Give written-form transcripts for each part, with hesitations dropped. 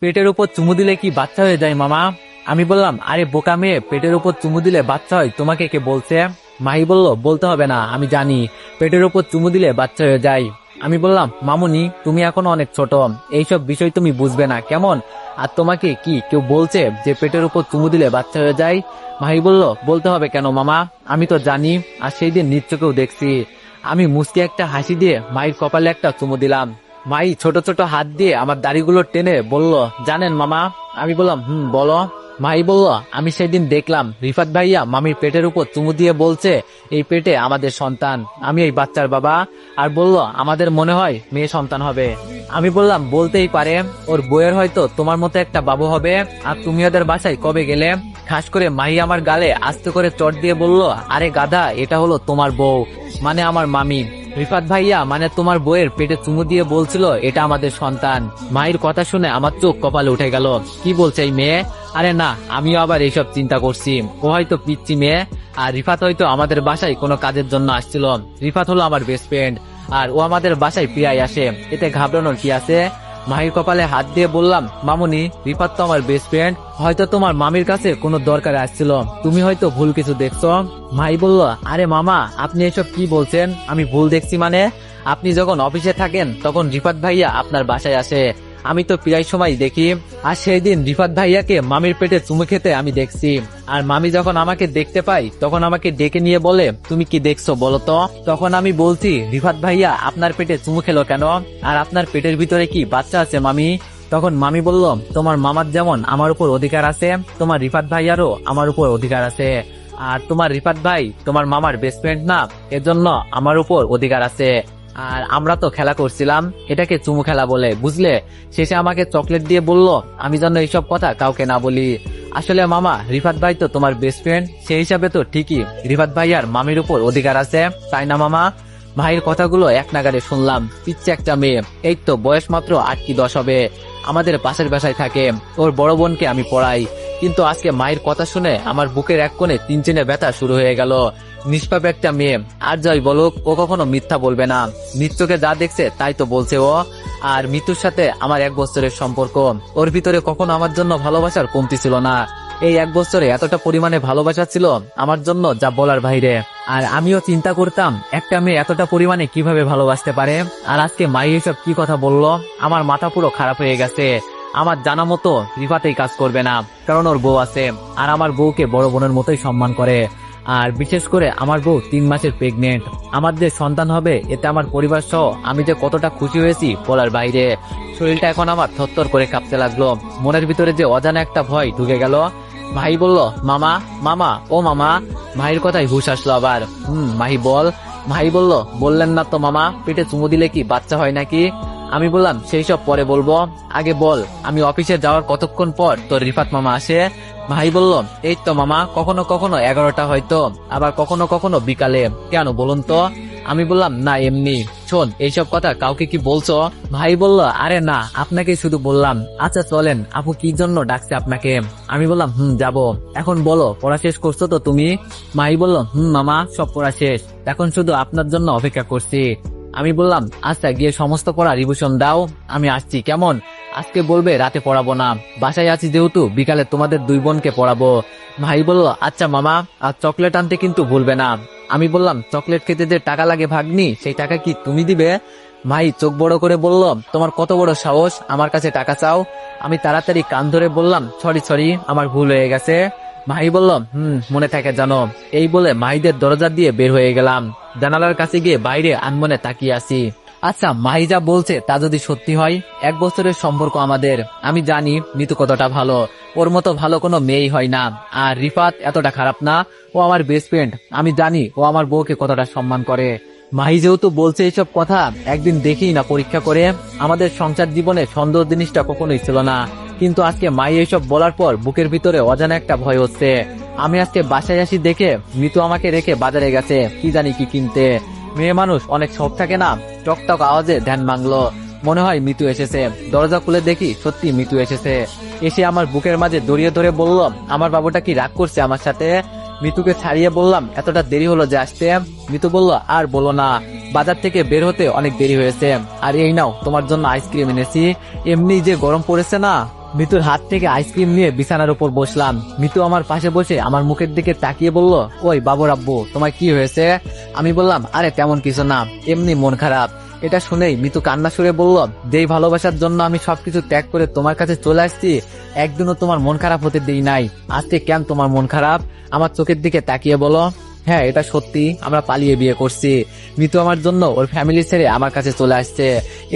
পেটের উপর চুমু দিলে কি বাচ্চা হয়ে যায় মামা? আমি বললাম, আরে বোকা মেয়ে, পেটের উপর চুমু দিলে বাচ্চা হয় তোমাকে কে বলছে? মাহি বলল, বলতে হবে না, আমি জানি পেটের উপর চুমু দিলে বাচ্চা হয়ে যায়। আমি বললাম, মামুনি তুমি এখনো অনেক ছোট, এইসব বিষয় তুমি বুঝবে না কেমন? আর তোমাকে কি কেউ বলছে যে পেটের উপর চুমু দিলে বাচ্চা হয়ে যায়? মাহি বলল, বলতে হবে কেন মামা, আমি তো জানি, আর সেই দিন নিশ্চয়কেও দেখছি। আমি মুচকি একটা হাসি দিয়ে মায়ের কপালে একটা চুমু দিলাম। মাই ছোট ছোট হাত দিয়ে আমার দাড়িগুলো টেনে বলল, জানেন মামা? আমি বললাম, বলো। মাই বলল, আমি সেদিন দেখলাম রিফাত ভাইয়া মামির পেটের উপর চুমু দিয়ে বলছে এই পেটে আমাদের সন্তান, আমি এই বাচ্চার বাবা। আর বলল, আমাদের মনে হয় মেয়ে সন্তান হবে। আমি বললাম, বলতেই পারে, ওর বউয়ের হয়তো তোমার মতো একটা বাবু হবে। আর তুমি ওদের বাসায় কবে গেলে? খাস করে মাহি আমার গালে আস্তে করে চট দিয়ে বলল, আরে গাধা, এটা হলো তোমার বউ, মানে আমার মামি। রিফাত ভাইয়া মানে তোমার বউয়ের পেটে চুমু দিয়ে বলছিল এটা আমাদের সন্তান। মায়ের কথা শুনে আমার চোখ কপালে উঠে গেল। কি বলছে এই মেয়ে? আরে না, আমিও আবার এইসব চিন্তা করছি, ও হয়তো পিচ্চি মেয়ে, আর রিফাত হয়তো আমাদের বাসায় কোনো কাজের জন্য আসছিল। রিফাত হলো আমার বেস্ট ফ্রেন্ড, আর ও আমাদের বাসায় প্রিয়ায় আসে, এতে ঘাবড়ানোর কি আছে? মাহির কপালে হাত দিয়ে বললাম, মামুনি, রিফাত তো আমার বেস্ট ফ্রেন্ড, হয়তো তোমার মামির কাছে কোনো দরকারে আসছিল, তুমি হয়তো ভুল কিছু দেখছো। মাহি বলল, আরে মামা, আপনি এসব কি বলছেন? আমি ভুল দেখছি মানে? আপনি যখন অফিসে থাকেন তখন রিফাত ভাইয়া আপনার বাসায় আসে, আমি তো প্রায় সময় দেখি। আর সেই দিন রিফাত ভাইয়াকে মামির পেটে চুমু খেতে আমি দেখছি। আর মামি যখন আমাকে দেখতে পাই তখন আমাকে ডেকে নিয়ে বলে, তুমি কি দেখছো বলো তো? তখন আমি বলছি, রিফাত ভাইয়া আপনার পেটে চুমু খেলো কেন? আর আপনার পেটের ভিতরে কি বাচ্চা আছে মামি? তখন মামি বলল, তোমার মামার যেমন আমার উপর অধিকার আছে, তোমার রিফাত ভাইয়ারও আমার উপর অধিকার আছে। আর তোমার রিফাত ভাই তোমার মামার বেস্ট ফ্রেন্ড না, এজন্য আমার উপর অধিকার আছে। আর আমরা তো খেলা করছিলাম, এটাকে চুমু খেলা বলে, বুঝলে? শেষে আমাকে চকলেট দিয়ে বলল আমি যেন এইসব কথা কাউকে না বলি। আসলে মামা, রিফাত ভাই তো তোমার বেস্ট ফ্রেন্ড, সেই হিসাবে তো ঠিকই রিফাত ভাই আর মামির উপর অধিকার আছে, তাই না মামা? ভাইয়ের কথাগুলো এক নাগারে শুনলাম। পিচ্ছে একটা মেয়ে, এই তো বয়স মাত্র 8 কি 10 হবে, আমাদের পাশের বাসায় থাকে, ওর বড় বোনকে আমি পড়াই। কিন্তু আজকে মায়ের কথা শুনে আমার বুকের এক কোণে চিনচিনে ব্যথা শুরু হয়ে গেল। নিষ্পাপ একটা মেয়ে, আর যাই বলুক, ও কখনো মিথ্যা বলবে না, নিশ্চয়কে যা দেখছে তাই তো বলছে ও। আর মিতুর সাথে আমার 1 বছরের সম্পর্ক, ওর ভিতরে কখনো আমার জন্য ভালোবাসার কমতি ছিল না। এই 1 বছরে এতটা পরিমাণে ভালোবাসা ছিল আমার জন্য যা বলার বাইরে। আর আমিও চিন্তা করতাম একটা মেয়ে এতটা পরিমাণে কিভাবে ভালোবাসতে পারে। আর আজকে মাই এসব কি কথা বললো, আমার মাথা পুরো খারাপ হয়ে গেছে। আমার জানা মতো রিফাতেই কাজ করবে না, কারণ ওর বউ আছে, আর আমার বউকে বড় বোনের মতোই সম্মান করে। আর বিশেষ করে আমার বউ 3 মাসের প্রেগনেন্ট, আমার যে সন্তান হবে এতে আমার পরিবার সহ আমি যে কতটা খুশি হয়েছি বলার বাইরে। শরীরটা এখন আমার থরথর করে কাঁপতে লাগলো, মনের ভিতরে যে অজানা একটা ভয় ঢুকে গেল। ভাই বলল, মামা, মামা, ও মামা। ভাইয়ের কথায় হুঁশ আসলো আবার। মাহি বল। ভাই বলল, বললেন না তো মামা, পেটে চুমু দিলে কি বাচ্চা হয় নাকি? আমি বললাম, সেই সব পরে বলবো, আগে বল আমি অফিসে যাওয়ার কতক্ষণ পর তোর রিফাত মামা আসে? ভাই বলল, এই তো মামা, কখনো কখনো 11টা হয়তো, আবার কখনো কখনো বিকালে। কেন বলুন তো? আমি বললাম, না এমনি। শোন, এইসব কথা কাউকে কি বলছো? ভাই বলল, আরে না, আপনাকে শুধু বললাম। আচ্ছা চলেন, আপু কি জন্য ডাকছে আপনাকে? আমি বললাম, যাবো। এখন বলো, পড়া শেষ করছো তো তুমি? মাই বলল, মামা, সব পড়া শেষ, এখন শুধু আপনার জন্য অপেক্ষা করছি। আমি বললাম, আচ্ছা গিয়ে সমস্ত পড়া রিভিশন দাও, আমি আসছি কেমন? আজকে বলবে রাতে পড়াবো না, বাসায় আছি যেহেতু বিকালে তোমাদের 2 বোনকে পড়াবো। ভাই বলল, আচ্ছা মামা, আর চকলেট আনতে কিন্তু ভুলবে না। আমি বললাম, চকলেট খেতে যে টাকা লাগে ভাগ্নি, সেই টাকা কি তুমি দিবে? ভাই চোখ বড় করে বলল, তোমার কত বড় সাহস আমার কাছে টাকা চাও? আমি তাড়াতাড়ি কান ধরে বললাম, সরি, আমার ভুল হয়ে গেছে। ভাই বলল, মনে থাকে জানো। এই বলে মাহিদের দরজা দিয়ে বের হয়ে গেলাম। জানালার কাছে গিয়ে বাইরে আনমনে তাকিয়ে আছি। আচ্ছা, মাহি যা বলছে তা যদি সত্যি হয়, 1 বছরের সম্পর্ক আমাদের, আমি জানি মিতু কতটা ভালো, ওর মতো ভালো কোনো মেয়েই হয় না। আর রিফাত এতটা খারাপ না, ও আমার বেস্ট ফ্রেন্ড, আমি জানি ও আমার বউকে কতটা সম্মান করে। মাহি যেহেতু বলছে এইসব কথা, একদিন দেখি না পরীক্ষা করে। আমাদের সংসার জীবনে সন্দেহ জিনিসটা কখনোই ছিল না, কিন্তু আজকে মাই এইসব বলার পর বুকের ভিতরে অজানা একটা ভয় হচ্ছে। আমি আজকে বাসায় আসি দেখে মিতু আমাকে রেখে বাজারে গেছে কি জানি কি কিনতে। মেয়ে মানুষ অনেক শখ থাকে না। টকটক আওয়াজে ধ্যান ভাঙলো, মনে হয় মিতু এসেছে। দরজা খুলে দেখি সত্যি মিতু এসেছে। এসে আমার বুকের মাঝে জড়িয়ে ধরে বলল, আমার বাবুটা কি রাগ করছে আমার সাথে? মিতুকে ছাড়িয়ে বললাম, এতটা দেরি হলো যে আসতে? মিতু বলল, আর বলো না, বাজার থেকে বের হতে অনেক দেরি হয়েছে। আর এই নাও তোমার জন্য আইসক্রিম এনেছি, এমনি যে গরম পড়েছে না। মিতুর হাত থেকে আইসক্রিম নিয়ে বিছানার উপর বসলাম। মিতু আমার পাশে বসে আমার মুখের দিকে তাকিয়ে বলল, ওই বাবুর আব্বু, তোমার কি হয়েছে? আমি বললাম, আরে তেমন কিছু না, এমনি মন খারাপ। এটা শুনেই মিতু কান্না সুরে বলল, যেই ভালোবাসার জন্য আমি সবকিছু ত্যাগ করে তোমার কাছে চলে আসছি, একদিনও তোমার মন খারাপ হতে দেই নাই। আজকে কেন তোমার মন খারাপ? আমার চোখের দিকে তাকিয়ে বলো। হ্যাঁ, এটা সত্যি, আমরা পালিয়ে বিয়ে করছি। মিতু আমার জন্য ওর ফ্যামিলি ছেড়ে আমার কাছে চলে আসছে।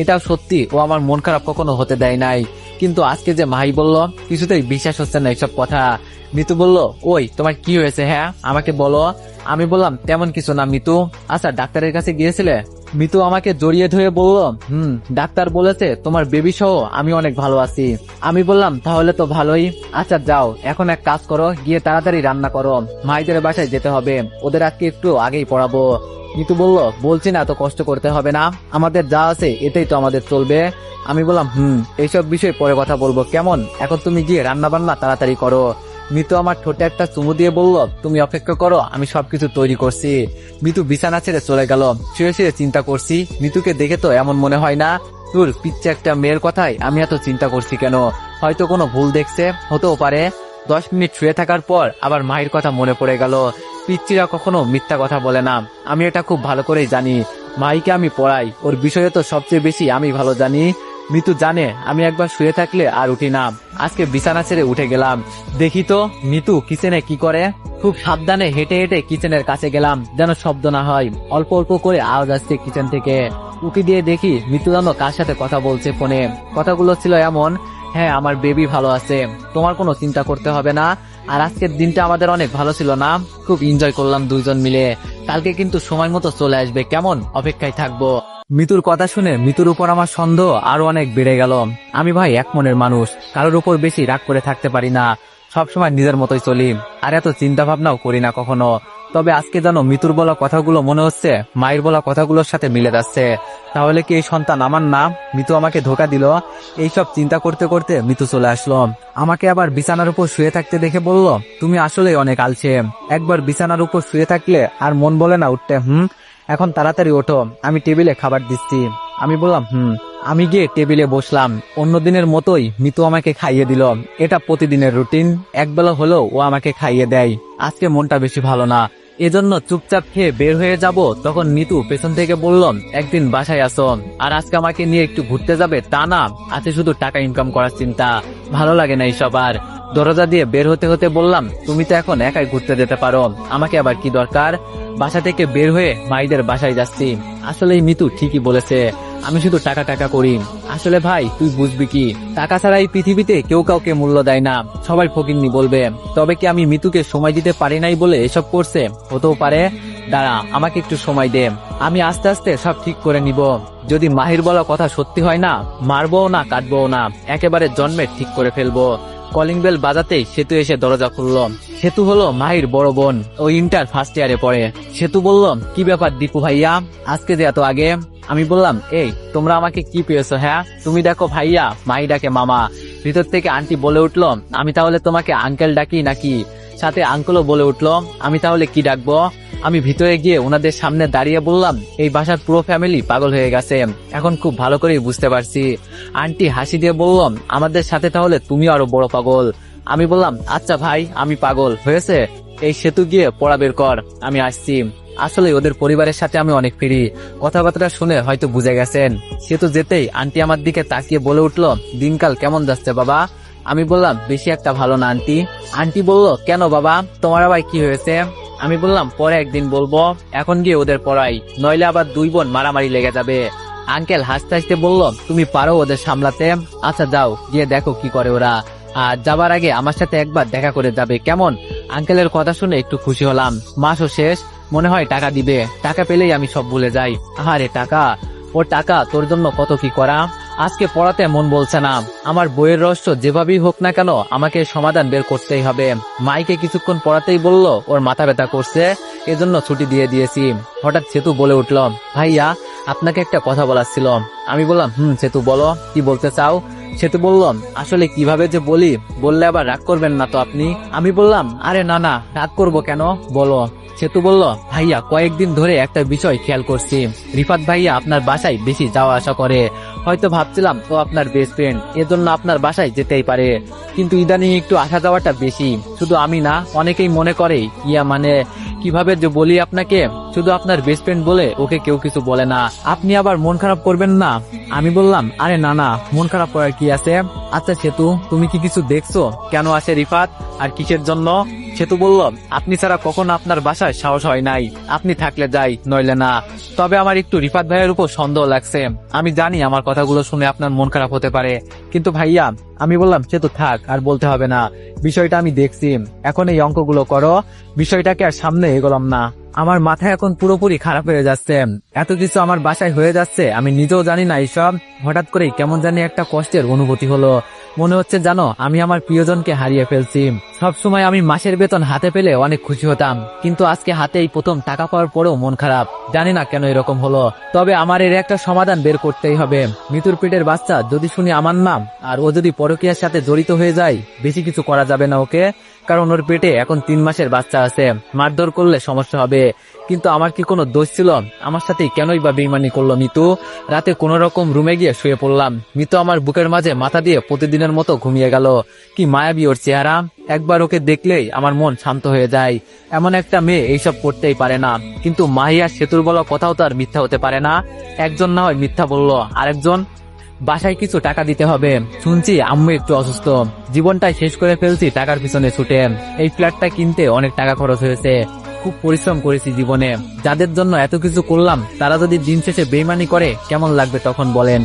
এটাও সত্যি, ও আমার মন খারাপ কখনো হতে দেয় নাই। কিন্তু আজকে যে মাহি বলল, কিছুতেই বিশ্বাস হচ্ছে না এইসব কথা। মিতু বলল, ওই তোমার কি হয়েছে? হ্যাঁ আমাকে বলো। আমি বললাম, তেমন কিছু না মিতু। আচ্ছা, ডাক্তারের কাছে গিয়েছিলে? মিতু আমাকে জড়িয়ে ধরে বলল, ডাক্তার বলেছে তোমার বেবি সহ আমি অনেক ভালো আছি। আমি বললাম, তাহলে তো ভালোই। আচ্ছা যাও, এখন এক কাজ করো, গিয়ে তাড়াতাড়ি রান্না করো, মাইদের বাসায় যেতে হবে, ওদের আজকে একটু আগেই পড়াবো। মিতু বলল, বলছি না এত কষ্ট করতে হবে না, আমাদের যা আছে এটাই তো আমাদের চলবে। আমি বললাম, এইসব বিষয়ে পরে কথা বলবো কেমন, এখন তুমি গিয়ে রান্না বান্না তাড়াতাড়ি করো। মিতু আমার ঠোঁটে একটা চুমু দিয়ে বলল, তুমি অপেক্ষা করো, আমি সবকিছু তৈরি করছি। মিতু বিছানা ছেড়ে চলে গেল। শুয়ে শুয়ে চিন্তা করছি, মিতুকে দেখে তো এমন মনে হয় না। তোর পিচ্ছে একটা মেয়ের কথাই আমি এত চিন্তা করছি কেন? হয়তো কোনো ভুল দেখছে, হতেও পারে। 10 মিনিট শুয়ে থাকার পর আবার মায়ের কথা মনে পড়ে গেল। পিচ্চিরা কখনো মিথ্যা কথা বলে না, আমি এটা খুব ভালো করেই জানি। মাইকে আমি পড়াই, ওর বিষয়ে তো সবচেয়ে বেশি আমি ভালো জানি। মিতু জানে আমি একবার শুয়ে থাকলে আর উঠি না। আজকে বিছানা ছেড়ে উঠে গেলাম। দেখি তো মিতু কিচেনে কি করে। খুব সাবধানে হেঁটে হেঁটে কিচেনের কাছে গেলাম, যেন শব্দ না হয়। অল্প অল্প করে আওয়াজ আসছে কিচেন থেকে। উকি দিয়ে দেখি মিতু যেন কার সাথে কথা বলছে ফোনে। কথাগুলো ছিল এমন, হ্যাঁ আমার বেবি ভালো আছে, তোমার কোনো চিন্তা করতে হবে না। আর আজকের দিনটা আমাদের অনেক ভালো ছিল না? খুব এনজয় করলাম দুইজন মিলে। কালকে কিন্তু সময় মতো চলে আসবে, কেমন? অপেক্ষায় থাকবো। মিতুর কথা শুনে মিতুর উপর আমার সন্দেহ আরো অনেক বেড়ে গেল। আমি ভাই এক মনের মানুষ, কারোর উপর বেশি রাগ করে থাকতে পারি না, সবসময় নিজের মতোই চলি, আর এত চিন্তা ভাবনাও করি না কখনো। তবে আজকে যেন মিতুর বলা কথাগুলো মনে হচ্ছে মায়ের বলা কথাগুলোর সাথে মিলে যাচ্ছে। তাহলে কি এই সন্তান আমার না? মিতু আমাকে ধোকা দিল। এইসব চিন্তা করতে করতে মিতু চলে আসলো। আমাকে আবার বিছানার উপর শুয়ে থাকতে দেখে বলল, তুমি আসলে অনেক আলসে, একবার বিছানার উপর শুয়ে থাকলে আর মন বলে না উঠতে। এখন তাড়াতাড়ি ওঠো, আমি টেবিলে খাবার দিচ্ছি। আমি বললাম, আমি গিয়ে টেবিলে বসলাম। অন্য দিনের মতোই মিতু আমাকে খাইয়ে দিল। এটা প্রতিদিনের রুটিন, একবেলা হলেও ও আমাকে খাইয়ে দেয়। আজকে মনটা বেশি ভালো না, এজন্য চুপচাপ খেয়ে বের হয়ে যাব। তখন মিতু পেছন থেকে বলল, একদিন বাসায় আসো, আর আজকে আমাকে নিয়ে একটু ঘুরতে যাবে তা না, আছে শুধু টাকা ইনকাম করার চিন্তা। ভালো লাগে না এইসব। আর দরজা দিয়ে বের হতে হতে বললাম, তুমি তো এখন একাই ঘুরতে যেতে পারো, আমাকে আবার কি দরকার? বাসা থেকে বের হয়ে মাইদের বাসায় যাচ্ছি। আসলে মিতু ঠিকই বলেছে, আমি শুধু টাকা টাকা করি। আসলে ভাই তুই বুঝবি কি, টাকা ছাড়া এই পৃথিবীতে কেউ কাউকে মূল্য দেয় না, সবাই ফকিন্নি বলবে। তবে কি আমি মিতুকে সময় দিতে পারি নাই বলে এসব করছে? হতেও পারে। দাঁড়া, আমাকে একটু সময় দে, আমি আস্তে আস্তে সব ঠিক করে নিব। যদি মাহির বলা কথা সত্যি হয় না, মারবো না কাটবো না, একেবারে জন্মের ঠিক করে ফেলবো। কলিং বেল বাজাতেই সেতু এসে দরজা খুলল। সেতু হলো মাহির বড় বোন, ও ইন্টার ফার্স্ট ইয়ারে পড়ে। সেতু বলল, কি ব্যাপার দীপু ভাইয়া, আজকে যে এত আগে? আমি বললাম, এই তোমরা আমাকে কি পেয়েছো? হ্যাঁ তুমি দেখো ভাইয়া, মাহি ডাকে মামা। ভিতর থেকে আন্টি বলে উঠলো, আমি তাহলে তোমাকে আঙ্কেল ডাকি নাকি? সাথে আঙ্কেলও বলে উঠলো, আমি তাহলে কি ডাকবো? আমি ভিতরে গিয়ে ওনাদের সামনে দাঁড়িয়ে বললাম, এই বাসার পুরো ফ্যামিলি পাগল হয়ে গেছে, এখন খুব ভালো করেই বুঝতে পারছি। আন্টি হাসি দিয়ে বললাম, আমাদের সাথে তাহলে তুমি আরো বড় পাগল। আমি বললাম, আচ্ছা ভাই আমি পাগল হয়েছে, এই সেতু গিয়ে পড়া বের কর, আমি আসছি। আসলে ওদের পরিবারের সাথে আমি অনেক ফ্রি, কথাবার্তা শুনে হয়তো বুঝে গেছেন। সেতু যেতেই আন্টি আমার দিকে তাকিয়ে বলে উঠলো, দিনকাল কেমন যাচ্ছে বাবা? আমি বললাম, বেশি একটা ভালো না আন্টি। আন্টি বলল, কেন বাবা, তোমার আবার কি হয়েছে? আমি বললাম, পরে একদিন বলবো, এখন গিয়ে ওদের পড়াই, নইলে আবার দুই বোন মারামারি লেগে যাবে। আঙ্কেল হাসতে হাসতে বলল, তুমি পারো ওদের সামলাতে? আচ্ছা যাও, গিয়ে দেখো কি করে ওরা, আর যাবার আগে আমার সাথে একবার দেখা করে যাবে, কেমন? আঙ্কেলের কথা শুনে একটু খুশি হলাম। মাসও শেষ, মনে হয় টাকা দিবে, টাকা পেলেই আমি সব ভুলে যাই। আরে টাকা, ও টাকা তোর জন্য কত কি করা। আজকে পড়াতে মন বলছে না, আমার বইয়ের রহস্য যেভাবেই হোক না কেন আমাকে সমাধান বের করতেই হবে। মাইকে কিছুক্ষণ পড়াতেই বলল ওর মাথা ব্যথা করছে, এজন্য ছুটি দিয়ে দিয়েছি। হঠাৎ সেতু বলে উঠল, ভাইয়া আপনাকে একটা কথা বলার ছিল। আমি বললাম, সেতু বলো, কি বলতে চাও? সেতু বলল, আসলে কিভাবে যে বলি, বললে আবার রাগ করবেন না তো আপনি? আমি বললাম, আরে না না, রাগ করবো কেন, বলো। সেতু বলল, ভাইয়া কয়েকদিন ধরে একটা বিষয় খেয়াল করছি, রিফাত ভাইয়া আপনার বাসায় বেশি যাওয়া আসা করে। হয়তো ভাবছিলাম ও আপনার বেস্ট ফ্রেন্ড, এজন্য আপনার বাসায় যেতেই পারে, কিন্তু ইদানিং একটু আসা যাওয়াটা বেশি। শুধু আমি না, অনেকেই মনে করে মানে কিভাবে যে বলি আপনাকে, শুধু আপনার বেস্ট ফ্রেন্ড বলে ওকে কেউ কিছু বলে না, আপনি আবার মন খারাপ করবেন না। আমি বললাম, আরে না না, মন খারাপ করার কি আছে। আচ্ছা সেতু, তুমি কি কিছু দেখছো, কেন আসে রিফাত আর কিসের জন্য? সেতু বলল, আপনি ছাড়া কখনো আপনার বাসায় সাহস হয় নাই, আপনি থাকলে যাই, নইলে না। তবে আমার একটু রিফাত ভাইয়ের উপর সন্দেহ লাগছে। আমি জানি আমার কথাগুলো শুনে আপনার মন খারাপ হতে পারে, কিন্তু ভাইয়া। আমি বললাম, সেতু থাক, আর বলতে হবে না, বিষয়টা আমি দেখছি, এখন এই অঙ্কগুলো করো, বিষয়টাকে আর সামনে এগোলাম না। আমার মাথা এখন পুরোপুরি খারাপ হয়ে যাচ্ছে, এত কিছু আমার বাসায় হয়ে যাচ্ছে, আমি নিজেও জানি না এইসব। হঠাৎ করেই কেমন জানি একটা কষ্টের অনুভূতি হলো, মনে হচ্ছে জানো আমি আমার প্রিয়জনকে হারিয়ে ফেলছি। সবসময় আমি মাসের বেতন হাতে পেলে অনেক খুশি হতাম, কিন্তু আজকে হাতে এই প্রথম টাকা পাওয়ার পরেও মন খারাপ, জানি না কেন এরকম হলো। তবে আমার এর একটা সমাধান বের করতেই হবে। মৃত্যুর পেটের বাচ্চা যদি শুনি আমার নাম, আর ও যদি পরকীয়ার সাথে জড়িত হয়ে যায়, বেশি কিছু করা যাবে না ওকে, কারণ ওর পেটে এখন 3 মাসের বাচ্চা আছে, মারধর করলে সমস্যা হবে। কিন্তু আমার কি কোনো দোষ ছিল? আমার সাথে কেনই বা বেইমানি করলো মিতু? রাতে কোন রকম রুমে গিয়ে শুয়ে পড়লাম, মিতু আমার বুকের মাঝে মাথা দিয়ে প্রতিদিনের মতো ঘুমিয়ে গেল। কি মায়াবী ওর চেহারা, একবার ওকে দেখলেই আমার মন শান্ত হয়ে যায়। এমন একটা মেয়ে এইসব করতেই পারে না, কিন্তু মাহিয়া সেতুর বলা কথাও তো আর মিথ্যা হতে পারে না। একজন না হয় মিথ্যা বললো, আরেকজন। বাসায় কিছু টাকা দিতে হবে, শুনছি আম্মু একটু অসুস্থ, জীবনটাই শেষ করে ফেলছি টাকার পিছনে ছুটে। এই ফ্ল্যাটটা কিনতে অনেক টাকা খরচ হয়েছে, খুব পরিশ্রম করেছি জীবনে, যাদের জন্য এত কিছু করলাম, তারা যদি দিন শেষে বেইমানি করে কেমন লাগবে তখন বলেন।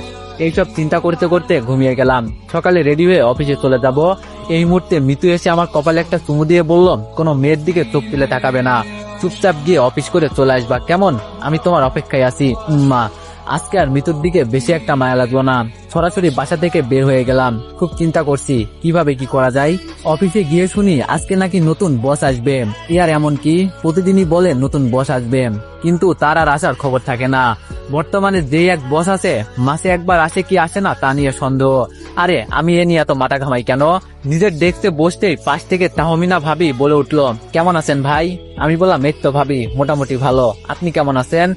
এইসব চিন্তা করতে করতে ঘুমিয়ে গেলাম। সকালে রেডি হয়ে অফিসে চলে যাব। এই মুহূর্তে মিতু এসে আমার কপালে একটা চুমু দিয়ে বলল, কোনো মেয়ের দিকে চোখ তুলে তাকাবে না, চুপচাপ গিয়ে অফিস করে চলে আসবা, কেমন? আমি তোমার অপেক্ষায় আছি মা। আজকে আর মৃত্যুর দিকে বেশি একটা মায়া লাগলো না, সরাসরি বাসা থেকে বের হয়ে গেলাম। খুব চিন্তা করছি কিভাবে কি করা যায়। অফিসে গিয়ে শুনি আজকে নাকি নতুন বস আসবে। ইয়ার এমন কি, প্রতিদিনই বলে নতুন বস আসবে, কিন্তু তার আর আসার খবর থাকে না। বর্তমানে যে এক বস আছে, মাসে একবার আসে কি আসে না তা নিয়ে সন্দেহ। আরে আমি এ নিয়ে এত মাথা ঘামাই কেন? নিজের ডেস্কে বসতেই পাশ থেকে তাহমিনা ভাবি বলে উঠলো, কেমন আছেন ভাই? আমি বললাম, এই তো ভাবি, মোটামুটি ভালো, আপনি কেমন আছেন?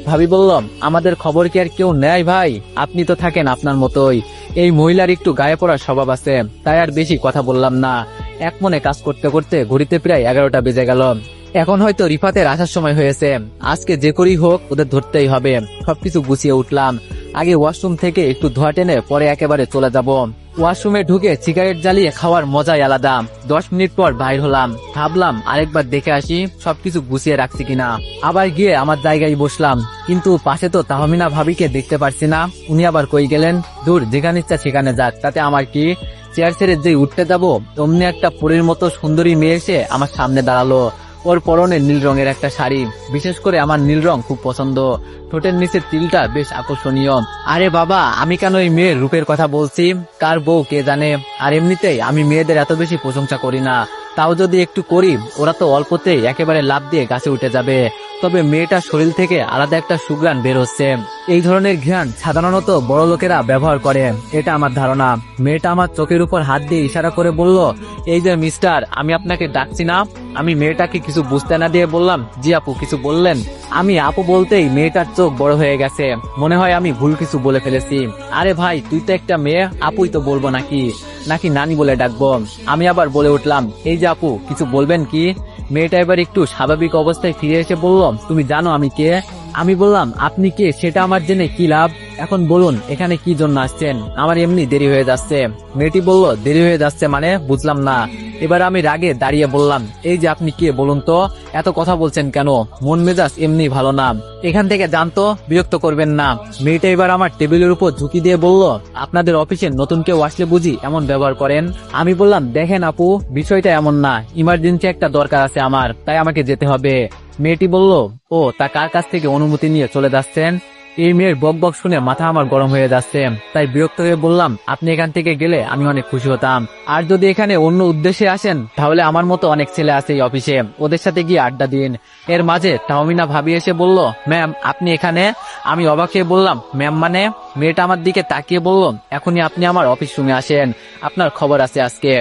ভাবি বলল, আমাদের খবর কি আর কেউ নেয় ভাই, আপনি তো থাকেন আপনার মতোই। এই মহিলার একটু গায়ে পড়ার স্বভাব আছে, তাই আর বেশি কথা বললাম না। এক মনে কাজ করতে করতে ঘড়িতে প্রায় 11টা বেজে গেল। এখন হয়তো রিফাতের আসার সময় হয়েছে, আজকে যে করেই হোক ওদের ধরতেই হবে। সবকিছু গুছিয়ে উঠলাম। আগে ওয়াশরুম থেকে একটু ধোয়া টেনে পরে একেবারে চলে যাব। ওয়াশরুমে ঢুকে সিগারেট জ্বালিয়ে খাওয়ার মজাই আলাদা। 10 মিনিট পর বাইর হলাম, ভাবলাম আরেকবার দেখে আসি সবকিছু গুছিয়ে রাখছি কিনা। আবার গিয়ে আমার জায়গায় বসলাম, কিন্তু পাশে তো তাহমিনা ভাবিকে দেখতে পারছি না। উনি আবার কই গেলেন? দূর, যেখানে ইচ্ছা সেখানে যাক, তাতে আমার কি। চেয়ার ছেড়ে যে উঠতে যাবো, অমনি একটা পরীর মতো সুন্দরী মেয়ে এসে আমার সামনে দাঁড়ালো। ওর পরনে নীল রঙের একটা শাড়ি, বিশেষ করে আমার নীল রং খুব পছন্দ। ঠোঁটের নিচের তিলটা বেশ আকর্ষণীয়। আরে বাবা, আমি কেন এই মেয়ের রূপের কথা বলছি, কার বউ কে জানে। আর এমনিতেই আমি মেয়েদের এত বেশি প্রশংসা করি না, তাও যদি একটু করি, ওরা তো অল্পতেই একেবারে লাফ দিয়ে গাছে উঠে যাবে। তবে মেয়েটার শরীর থেকে আলাদা একটা সুঘ্রাণ বের হচ্ছে। এই ধরনের ঘ্রাণ সাধারণত বড় লোকেরা ব্যবহার করে, এটা আমার ধারণা। মেয়েটা আমার চোখের উপর হাত দিয়ে ইশারা করে বলল, এই যে মিস্টার, আমি আপনাকে ডাকছি না। আমি মেয়েটাকে কিছু বুঝতে না দিয়ে বললাম, জি আপু, কিছু বললেন? আমি আপু বলতেই মেয়েটার চোখ বড় হয়ে গেছে, মনে হয় আমি ভুল কিছু বলে ফেলেছি। আরে ভাই, তুই তো একটা মেয়ে, আপুই তো বলবো নাকি নাকি নানি বলে ডাকবো? আমি আবার বলে উঠলাম, এই যে আপু, কিছু বলবেন কি? মেয়েটা এবার একটু স্বাভাবিক অবস্থায় ফিরে এসে বলল, তুমি জানো আমি কে? আমি বললাম, আপনি কে সেটা আমার জেনে কি লাভ, এখন বলুন এখানে কি জন্য আসছেন? আমার এমনি দেরি হয়ে যাচ্ছে। মেয়েটি বলল, দেরি হয়ে যাচ্ছে মানে? বুঝলাম না। এবার আমি রাগে দাঁড়িয়ে বললাম, এই যে আপনি কে বলুন তো, এত কথা বলছেন কেন? মন মেজাজ এমনি ভালো না, এখান থেকে জানতো, বিরক্ত করবেন না। মেয়েটা এবার আমার টেবিলের উপর ঝুঁকি দিয়ে বলল, আপনাদের অফিসে নতুন কেউ আসলে বুঝি এমন ব্যবহার করেন? আমি বললাম, দেখেন আপু, বিষয়টা এমন না, ইমার্জেন্সি একটা দরকার আছে আমার, তাই আমাকে যেতে হবে। মেয়েটি বলল, ও তা কার কাছ থেকে অনুমতি নিয়ে চলে যাচ্ছেন? এই মেয়ের বক বক শুনে মাথা আমার গরম হয়ে যাচ্ছে, তাই বিরক্ত হয়ে বললাম, আপনি এখান থেকে গেলে আমি অনেক খুশি হতাম। আর যদি এখানে অন্য উদ্দেশ্যে আসেন তাহলে আমার মতো অনেক ছেলে আছে এই অফিসে, ওদের সাথে গিয়ে আড্ডা দিন। এর মাঝে তাহমিনা ভাবি এসে বলল, ম্যাম আপনি এখানে? আমি অবাক হয়ে বললাম, ম্যাম মানে? মেয়েটা আমার দিকে তাকিয়ে বলল, এখনই আপনি আমার অফিস রুমে আসেন, আপনার খবর আছে আজকে।